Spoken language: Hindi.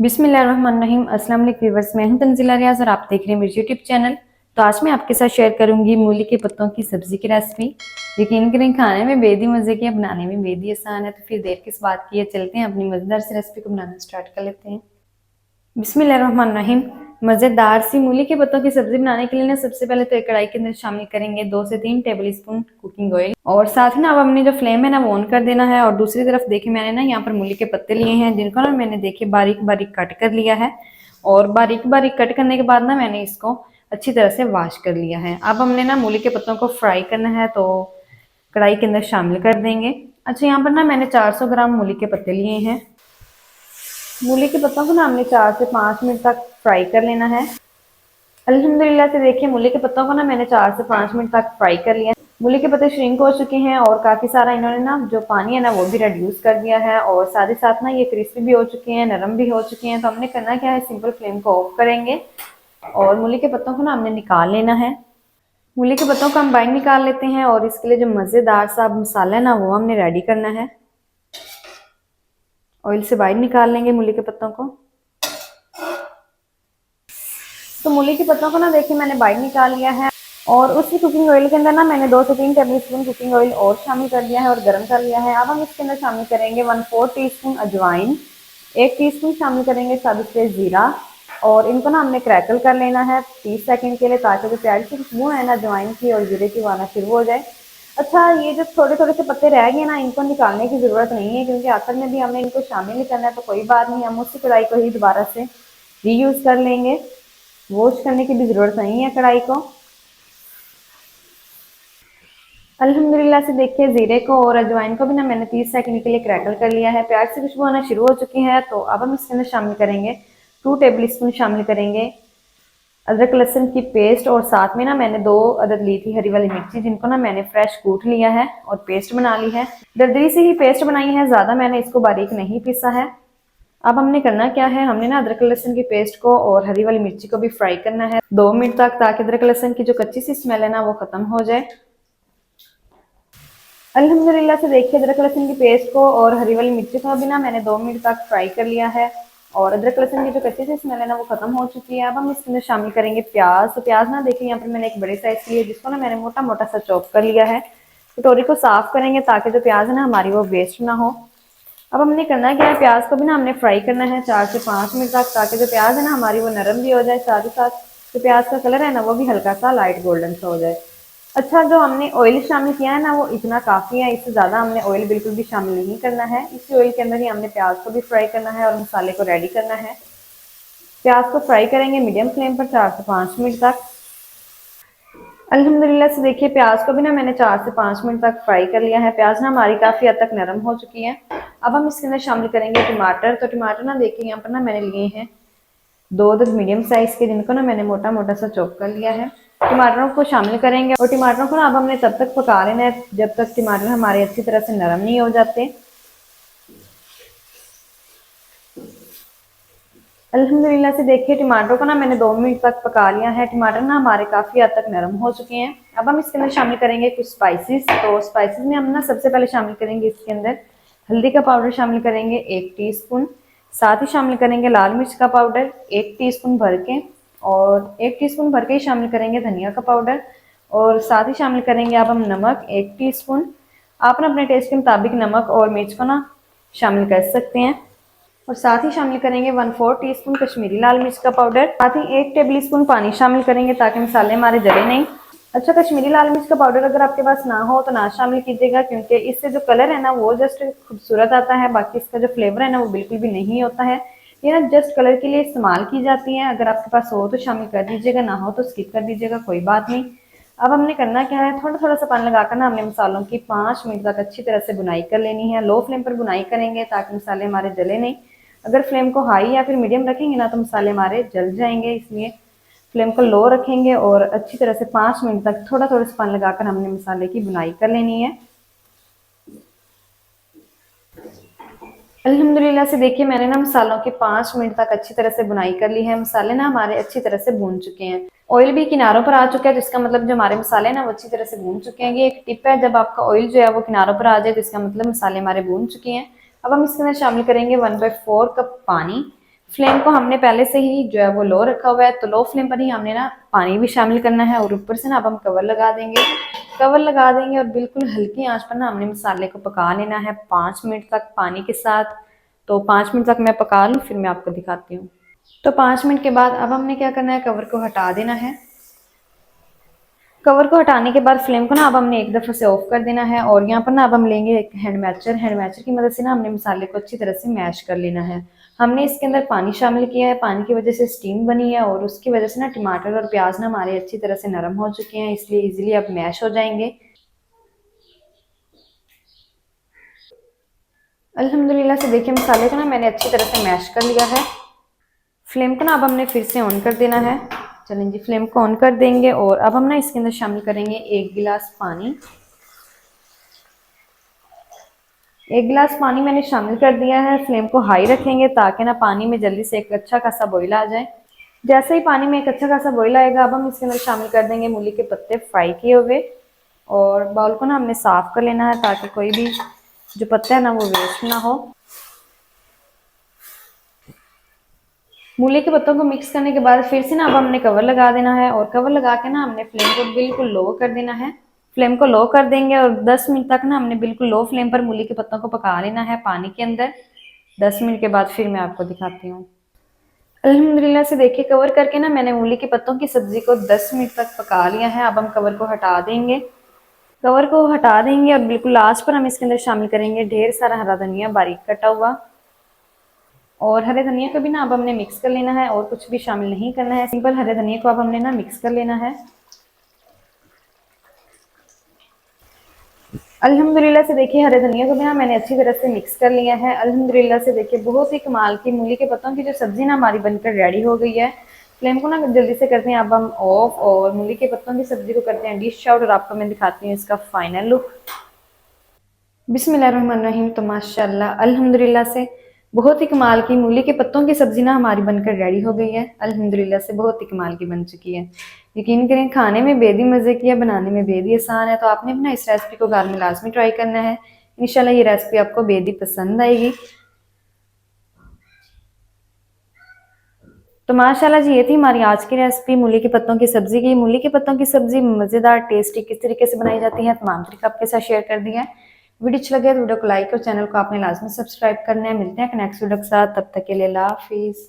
बिस्मिल्लाहिर्रहमानिर्रहीम। अस्सलाम वालेकुम व्यूअर्स, मैं हूं तंजीला रियाज और आप देख रहे हैं मेरे यूट्यूब चैनल। तो आज मैं आपके साथ शेयर करूंगी मूली के पत्तों की सब्जी की रेसिपी। यकीन करें खाने में बेहद ही मजे की है, बनाने में बेहद ही आसान है। तो फिर देर किस बात की है, चलते हैं अपनी मजेदार सी रेसिपी को बनाना स्टार्ट कर लेते हैं। बिस्मिल्लाहिर्रहमानिर्रहीम। मज़ेदार सी मूली के पत्तों की सब्जी बनाने के लिए ना सबसे पहले तो एक कढ़ाई के अंदर शामिल करेंगे 2 से 3 टेबल स्पून कुकिंग ऑयल, और साथ ही ना अब हमने जो फ्लेम है ना वो ऑन कर देना है। और दूसरी तरफ देखिए मैंने ना यहाँ पर मूली के पत्ते लिए हैं, जिनको ना मैंने देखिए बारीक बारीक कट कर लिया है। और बारीक बारीक कट करने के बाद ना मैंने इसको अच्छी तरह से वॉश कर लिया है। अब हमने ना मूली के पत्तों को फ्राई करना है, तो कढ़ाई के अंदर शामिल कर देंगे। अच्छा, यहाँ पर ना मैंने 400 ग्राम मूली के पत्ते लिए हैं। मूली के पत्तों को ना हमने 4 से 5 मिनट तक फ्राई कर लेना है। अल्हम्दुलिल्लाह से देखिए मूली के पत्तों को ना मैंने 4 से 5 मिनट तक फ्राई कर लिया। मूली के पत्ते श्रिंक हो चुके हैं और काफ़ी सारा इन्होंने ना जो पानी है ना वो भी रिड्यूस कर दिया है, और साथ ही साथ ना ये क्रिस्पी भी हो चुके हैं, नरम भी हो चुके हैं। तो हमने करना क्या है, सिंपल फ्लेम को ऑफ करेंगे और मूली के पत्तों को ना हमने निकाल लेना है। मूली के पत्तों को हम बाइंड निकाल लेते हैं, और इसके लिए जो मज़ेदार सा मसाला है ना वो हमने रेडी करना है। ऑयल से बाइंड निकाल लेंगे मूली के पत्तों को। तो मूली के पत्तों को ना देखिए मैंने बाइंड निकाल लिया है, और उसी कुकिंग ऑयल के अंदर ना मैंने 2 से 3 टेबल स्पून कुकिंग ऑयल और शामिल कर दिया है और गर्म कर लिया है। अब हम इसके अंदर शामिल करेंगे 1/4 टीस्पून अजवाइन, 1 टीस्पून शामिल करेंगे साबुत तेज जीरा, और इनको ना हमने क्रैकल कर लेना है 30 सेकंड के लिए, ताकि जो प्याज की खुशबू है ना अजवाइन की और जीरे की वो आना शुरू हो जाए। अच्छा, ये जो थोड़े थोड़े से पत्ते रह गए ना, इनको निकालने की जरूरत नहीं है, क्योंकि आखिर में भी हमने इनको शामिल नहीं करना है। तो कोई बात नहीं, हम उसी कढ़ाई को ही दोबारा से रीयूज कर लेंगे, वॉश करने की भी जरूरत नहीं है कढ़ाई को। अल्हम्दुलिल्लाह से देखिए जीरे को और अजवाइन को भी ना मैंने 30 सेकंड के लिए क्रैकल कर लिया है। प्याज से खुशबू आना शुरू हो चुकी है, तो अब हम इसके अंदर शामिल करेंगे 2 टेबल स्पून शामिल करेंगे अदरक लहसुन की पेस्ट, और साथ में ना मैंने 2 अदद ली थी हरी वाली मिर्ची, जिनको ना मैंने फ्रेश कूट लिया है और पेस्ट बना ली है। दरदरी से ही पेस्ट बनाई है, ज्यादा मैंने इसको बारीक नहीं पीसा है। अब हमने करना क्या है, हमने ना अदरक लहसुन की पेस्ट को और हरी वाली मिर्ची को भी फ्राई करना है 2 मिनट तक, ताकि अदरक लहसुन की जो कच्ची सी स्मेल है ना वो खत्म हो जाए। अल्हम्दुलिल्लाह से देखिए अदरक लहसुन की पेस्ट को और हरी वाली मिर्ची को भी ना मैंने 2 मिनट तक फ्राई कर लिया है, और अदरक लहसुन की जो कच्ची सी स्मेल है ना वो खत्म हो चुकी है। अब हम इसके अंदर शामिल करेंगे प्याज। तो प्याज ना देखिए यहाँ पर मैंने एक बड़े साइज की है, जिसको ना मैंने मोटा मोटा सा चॉप कर लिया है। कटोरी को साफ करेंगे ताकि जो प्याज है ना हमारी वो वेस्ट ना हो। अब हमने करना क्या है, प्याज को भी ना हमने फ्राई करना है 4 से 5 मिनट तक, ताकि जो प्याज है ना हमारी वो नरम भी हो जाए, साथ ही साथ जो प्याज का कलर है ना वो भी हल्का सा लाइट गोल्डन सा हो जाए। अच्छा, जो हमने ऑयल शामिल किया है ना वो इतना काफ़ी है, इससे ज़्यादा हमने ऑयल बिल्कुल भी शामिल नहीं करना है। इसी ऑयल के अंदर ही हमने प्याज को भी फ्राई करना है और मसाले को रेडी करना है। प्याज को फ्राई करेंगे मीडियम फ्लेम पर 4 से 5 मिनट तक। अल्हम्दुलिल्लाह से देखिए प्याज को भी ना मैंने 4 से 5 मिनट तक फ्राई कर लिया है। प्याज ना हमारी काफ़ी हद तक नरम हो चुकी है। अब हम इसके अंदर शामिल करेंगे टमाटर। तो टमाटर ना देखिए यहाँ पर ना मैंने लिए हैं 2 अदद मीडियम साइज के, जिनको ना मैंने मोटा मोटा सा चॉप कर लिया है। टमाटरों को शामिल करेंगे, और टमाटरों को ना अब हमने तब तक पका लेना है जब तक टमाटर हमारे अच्छी तरह से नरम नहीं हो जाते। अल्हम्दुलिल्लाह से देखिए टमाटरों को ना मैंने 2 मिनट तक पका लिया है। टमाटर ना हमारे काफ़ी हद तक नरम हो चुके हैं। अब हम इसके अंदर शामिल करेंगे कुछ स्पाइसेस। तो स्पाइसेस में हम ना सबसे पहले शामिल करेंगे इसके अंदर हल्दी का पाउडर शामिल करेंगे 1 टीस्पून, साथ ही शामिल करेंगे लाल मिर्च का पाउडर 1 टीस्पून भर के, और 1 टीस्पून भर के ही शामिल करेंगे धनिया का पाउडर, और साथ ही शामिल करेंगे अब हम नमक 1 टीस्पून। आप ना अपने टेस्ट के मुताबिक नमक और मिर्च को ना शामिल कर सकते हैं। और साथ ही शामिल करेंगे 1/4 टीस्पून कश्मीरी लाल मिर्च का पाउडर, साथ ही 1 टेबल स्पून पानी शामिल करेंगे ताकि मसाले हमारे जले नहीं। अच्छा, कश्मीरी लाल मिर्च का पाउडर अगर आपके पास ना हो तो ना शामिल कीजिएगा, क्योंकि इससे जो कलर है ना वो जस्ट खूबसूरत आता है, बाकी इसका जो फ्लेवर है ना वो बिल्कुल भी नहीं होता है। ये ना जस्ट कलर के लिए इस्तेमाल की जाती है। अगर आपके पास हो तो शामिल कर दीजिएगा, ना हो तो स्किप कर दीजिएगा, कोई बात नहीं। अब हमने करना क्या है, थोड़ा थोड़ा सा पानी लगाकर ना हमने मसालों की 5 मिनट तक अच्छी तरह से बुनाई कर लेनी है। लो फ्लेम पर बुनाई करेंगे ताकि मसाले हमारे जले नहीं। अगर फ्लेम को हाई या फिर मीडियम रखेंगे ना तो मसाले हमारे जल जाएंगे, इसलिए फ्लेम को लो रखेंगे और अच्छी तरह से 5 मिनट तक थोड़ा थोड़ा सा पानी लगाकर हमने मसाले की बुनाई कर लेनी है। अल्हम्दुलिल्लाह से देखिए मैंने ना मसालों की 5 मिनट तक अच्छी तरह से बुनाई कर ली है। मसाले ना हमारे अच्छी तरह से भून चुके हैं, ऑयल भी किनारों पर आ चुका है, जिसका मतलब जो हमारे मसाले ना वो अच्छी तरह से भून चुके हैं। ये एक टिप है, जब आपका ऑयल जो है वो किनारों पर आ जाए तो इसका मतलब मसाले हमारे भून चुके हैं। अब हम इसके अंदर शामिल करेंगे 1/4 कप पानी। फ्लेम को हमने पहले से ही जो है वो लो रखा हुआ है, तो लो फ्लेम पर ही हमने ना पानी भी शामिल करना है और ऊपर से ना अब हम कवर लगा देंगे। कवर लगा देंगे और बिल्कुल हल्की आंच पर ना हमने मसाले को पका लेना है 5 मिनट तक पानी के साथ। तो 5 मिनट तक मैं पका लूँ, फिर मैं आपको दिखाती हूँ। तो 5 मिनट के बाद अब हमने क्या करना है, कवर को हटा देना है। कवर को हटाने के बाद फ्लेम को ना अब हमने एक दफ़ा से ऑफ कर देना है और यहाँ पर ना अब हम लेंगे एक हैंड मैचर। हैंड मैचर की मदद से ना हमने मसाले को अच्छी तरह से मैश कर लेना है। हमने इसके अंदर पानी शामिल किया है, पानी की वजह से स्टीम बनी है और उसकी वजह से ना टमाटर और प्याज ना हमारे अच्छी तरह से नरम हो चुके हैं, इसलिए इजीली अब मैश हो जाएंगे। अल्हम्दुलिल्लाह से देखिए मसाले को ना मैंने अच्छी तरह से मैश कर लिया है। फ्लेम को ना अब हमने फिर से ऑन कर देना है। चलें जी, फ्लेम को ऑन कर देंगे और अब हम ना इसके अंदर शामिल करेंगे 1 गिलास पानी। 1 गिलास पानी मैंने शामिल कर दिया है। फ्लेम को हाई रखेंगे ताकि ना पानी में जल्दी से एक अच्छा खासा बॉईल आ जाए। जैसे ही पानी में एक अच्छा खासा बॉईल आएगा अब हम इसके अंदर शामिल कर देंगे मूली के पत्ते फ्राई किए हुए। और बाउल को ना हमने साफ कर लेना है ताकि कोई भी जो पत्ता है ना वो वेस्ट ना हो। मूली के पत्तों को मिक्स करने के बाद फिर से ना अब हमने कवर लगा देना है और कवर लगा के ना हमने फ्लेम को बिल्कुल लो कर देना है। फ्लेम को लो कर देंगे और 10 मिनट तक ना हमने बिल्कुल लो फ्लेम पर मूली के पत्तों को पका लेना है पानी के अंदर। 10 मिनट के बाद फिर मैं आपको दिखाती हूँ। अल्हम्दुलिल्लाह से देखिए कवर करके ना मैंने मूली के पत्तों की सब्जी को 10 मिनट तक पका लिया है। अब हम कवर को हटा देंगे। कवर को हटा देंगे और बिल्कुल लास्ट पर हम इसके अंदर शामिल करेंगे ढेर सारा हरा धनिया बारीक कटा हुआ। और हरे धनिया को भी ना अब हमने मिक्स कर लेना है और कुछ भी शामिल नहीं करना है, सिंपल हरे धनिया को अब हमने ना मिक्स कर लेना है। अल्हम्दुलिल्लाह से देखिए हरे धनिया को भी ना मैंने अच्छी तरह से मिक्स कर लिया है। अल्हम्दुलिल्लाह से देखिए बहुत ही कमाल की मूली के पत्तों की जो सब्जी ना हमारी बनकर रेडी हो गई है। फ्लेम को ना जल्दी से करते हैं अब हम ऑफ और मूली के पत्तों की सब्जी को करते हैं डिश आउट और आपको मैं दिखाती हूँ इसका फाइनल लुक। बिस्मिल्लाहिर्रहमानिर्रहीम। तो माशाल्लाह अल्हम्दुलिल्लाह से बहुत ही कमाल की मूली के पत्तों की सब्जी ना हमारी बनकर रेडी हो गई है। अल्हम्दुलिल्लाह से बहुत ही कमाल की बन चुकी है। यकीन करें खाने में बेहद मज़े की है, बनाने में बेहद ही आसान है। तो आपने भी ना इस रेसिपी को घर में लाजमी ट्राई करना है। इंशाल्लाह ये रेसिपी आपको बेहद ही पसंद आएगी। तो माशाल्लाह जी ये थी हमारी आज की रेसिपी मूली के पत्तों की सब्जी की। मूली के पत्तों की सब्जी मज़ेदार टेस्टी किस तरीके से बनाई जाती है तमाम तरीका आपके साथ शेयर कर दिया है। वीडियो अच्छा लगे तो वीडियो को लाइक और चैनल को आपने लाजमी सब्सक्राइब करना है। मिलते हैं नेक्स्ट वीडियो के साथ, तब तक के लिए अल्लाह हाफिज़।